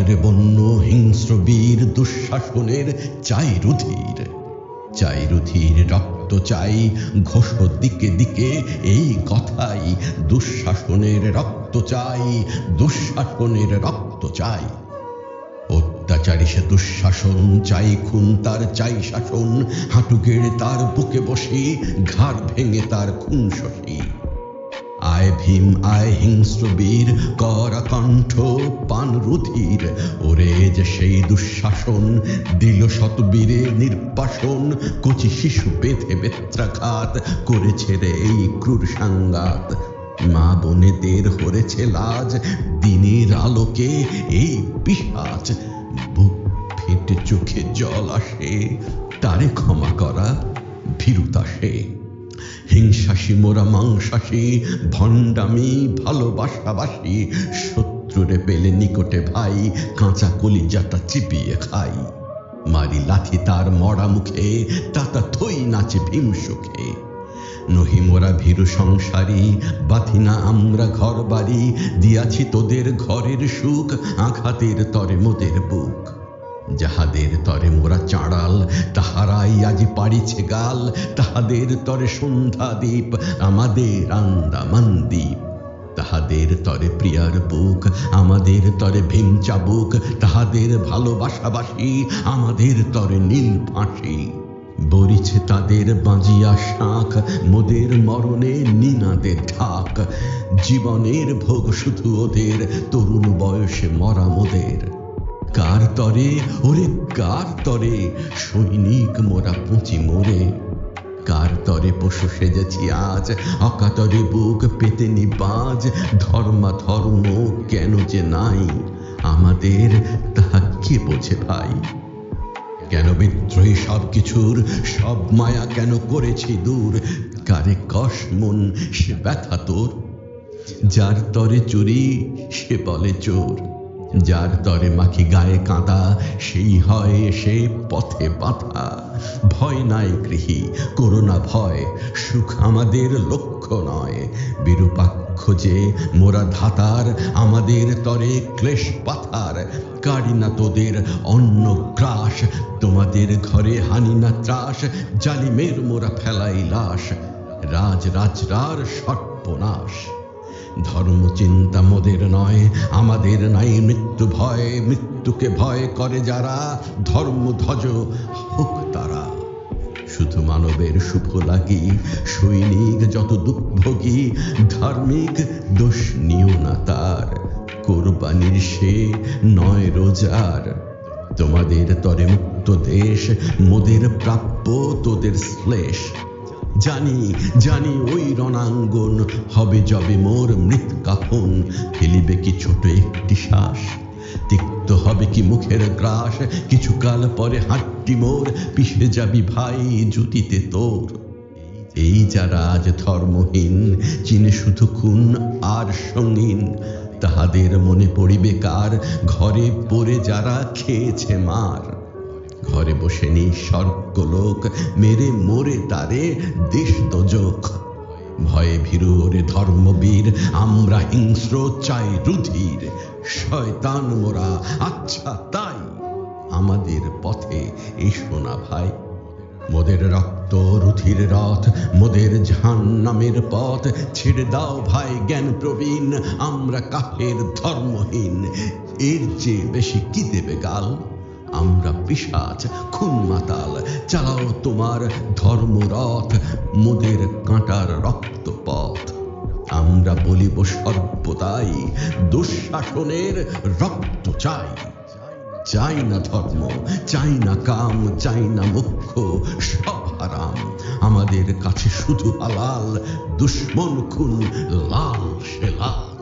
বরে বন্য হিংস্র বীর দুঃশাসনের চাই রুধির, চাই রুধির রক্ত চাই ঘোষ দিকে দিকে এই কথাই, দুঃশাসনের রক্ত চাই, দুঃশাসনের রক্ত চাই। অত্যাচারী সে দুঃশাসন চাই, খুন তার চাই শাসন, হাঁটু গেড়ে তার বুকে বসি, ঘাড় ভেঙে তার খুন শশী। আয় ভীম আয় হিংস্র বীর, করা কণ্ঠ পান রুধির, ওরে যে সেই দুঃশাসন দিল শতবীরে নির্বাসন, কচি শিশু বেঁধে বেত্রাঘাত করেছে রে এই ক্রূর সাঙ্গাত। মা বোনেদের হরেছে লাজ, দিনের আলোকে এই পিশাচ, বুক ফেটে চোখে জল আসে, তারে ক্ষমা করা ভীরুতা সে। হিংসাসী মোরা মাংসাসী, ভণ্ডামি ভালোবাসাবাসী, শত্রুরে পেলে নিকটে ভাই, কাঁচা কলিজাটা চিপিয়ে খাই। মারি লাথি তার মরা মুখে, তাতা থই নাচে ভীম সুখে। নহি মোরা ভীরু সংসারী, বাঁধি না আমরা ঘর বাড়ি, দিয়াছি তোদের ঘরের সুখ, আঘাতের তরে মোদের বুক। যাহাদের তরে মোরা চাঁড়াল, তাহারাই আজি পাড়িছে গাল, তাহাদের তরে সন্ধ্যা দ্বীপ, আমাদের আন্দামান দ্বীপ। তাহাদের তরে প্রিয়ার বুক, আমাদের তরে ভীম চাবুক, তাহাদের ভালোবাসাবাসী, আমাদের তরে নীল ফাঁসি। বরিছে তাদের বাজিয়া শাঁখ, মোদের মরণে নিনাদের ঢাক, জীবনের ভোগ শুধু ওদের, তরুণ বয়সে মরা মোদের। কার তরে ওরে কার তরে সৈনিক মোরা পুঁচি মোরে, কার তরে পশু সেজেছি আজ, অকাতরে বুক পেতে নিবাজ। ধর্মা ধর্ম কেন যে নাই আমাদের, তাহা কে বোঝে ভাই। কেন বিদ্রোহী সব কিছুর সব মায়া কেন করেছি দূর, কারে কষ মন সে ব্যথা তোর। যার তরে চুরি সে বলে চোর, যার তরে মাখি গায়ে কাঁদা, সেই হয় সে পথে বাঁধা। ভয় নাই গৃহী করোনা ভয়, সুখ আমাদের লক্ষ্য নয়। বিরূপাক্ষ যে মোরা ধাতার, আমাদের তরে ক্লেশ পাথার। কারি না তোদের অন্ন গ্রাস, তোমাদের ঘরে হানি না ত্রাস। জালিমের মোরা ফেলাই লাশ, রাজ রাজরার সর্বনাশ। ধর্ম চিন্তা মোদের নয়, আমাদের নাই মৃত্যু ভয়। মৃত্যুকে ভয় করে যারা, ধর্মধ্বজ হোক তারা। শুধু মানবের শুভ লাগি, সৈনিক যত দুঃভোগী, ধার্মিক দোষ নিও না তার, কোরবানির সে নয় রোজার। তোমাদের তরে মুক্ত দেশ, মোদের প্রাপ্য তোদের শ্লেষ। জানি জানি ওই রণাঙ্গন হবে যবে মোর মৃত কাফন, ফেলিবে কি ছোট একটি শ্বাস, তিক্ত হবে কি মুখের গ্রাস। কিছুকাল পরে হাটটি মোর, পিষে যাবি ভাই জুতিতে তোর। এই যারা আজ ধর্মহীন, চিনে শুধু খুন আর সঙ্গীন, তাহাদের মনে পড়িবে কার, ঘরে পড়ে যারা খেয়েছে মার। ঘরে বসে নিঃস্বর্গলোক, মেরে মোরে তারে দেশ দোজখ। ভয়ে ভীরু ওরে ধর্মবীর, আমরা হিংস্র চাই রুধির। শয়তান মোরা আচ্ছা তাই, আমাদের পথে এসো না ভাই। মোদের রক্ত রুধির রথ, মোদের জাহান্নামের পথ। ছেড়ে দাও ভাই জ্ঞান প্রবীণ, আমরা কাফের ধর্মহীন। এর চেয়ে বেশি কি দেবে গাল, আমরা পিশাচ খুন মাতাল। চালাও তোমার ধর্মরথ, মোদের কাঁটার রক্তপথ। আমরা বলিব সর্বদাই, দুঃশাসনের রক্ত চাই। চাই না ধর্ম, চাই না কাম, চাই না মোক্ষ, সব হারাম। আমাদের কাছে শুধু হালাল, দুশ্মন খুন লাল সে লাল।